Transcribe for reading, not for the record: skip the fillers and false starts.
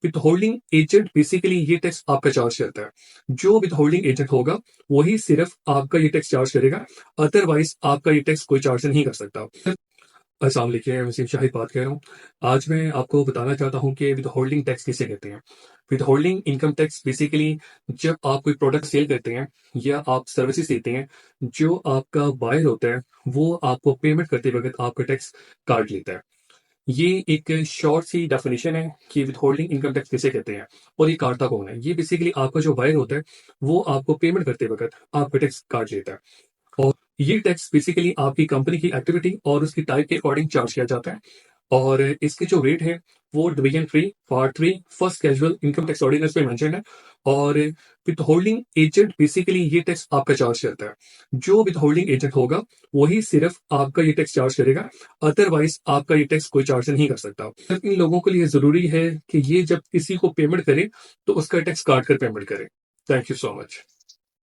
With holding agent basically ये tax आपका charge करता है। जो विथ होल्डिंग एजेंट होगा वही सिर्फ आपका ये टैक्स चार्ज करेगा, अदरवाइज आपका ये टैक्स कोई चार्ज नहीं कर सकता। अस्सलाम वालेकुम, मैं वसीम शाहिद बात कर रहा हूँ। आज मैं आपको बताना चाहता हूँ कि विद होल्डिंग टैक्स किसे कहते हैं। With holding income tax basically जब आप कोई प्रोडक्ट सेल करते हैं या आप सर्विसेज देते हैं, जो आपका बायर होता है वो आपको पेमेंट करते वक्त आपका टैक्स काट लेता है। ये एक शॉर्ट सी डेफिनेशन है कि विद होल्डिंग इनकम टैक्स किसे कहते हैं और ये काटता कौन है। ये बेसिकली आपका जो बायर होता है वो आपको पेमेंट करते वक्त आपका टैक्स काट लेता है। और ये टैक्स बेसिकली आपकी कंपनी की एक्टिविटी और उसकी टाइप के अकॉर्डिंग चार्ज किया जाता है। और इसके जो रेट है वो division 3 part 3 first casual income tax ordinance में मेंशन है। और विद होल्डिंग एजेंट बेसिकली ये टैक्स आपका चार्ज करता है। जो विद होल्डिंग एजेंट होगा वही सिर्फ आपका ये टैक्स चार्ज करेगा, अदरवाइज आपका ये टैक्स कोई चार्ज नहीं कर सकता। इन लोगों के लिए जरूरी है कि ये जब किसी को पेमेंट करे तो उसका टैक्स काट कर पेमेंट करे। Thank you so much.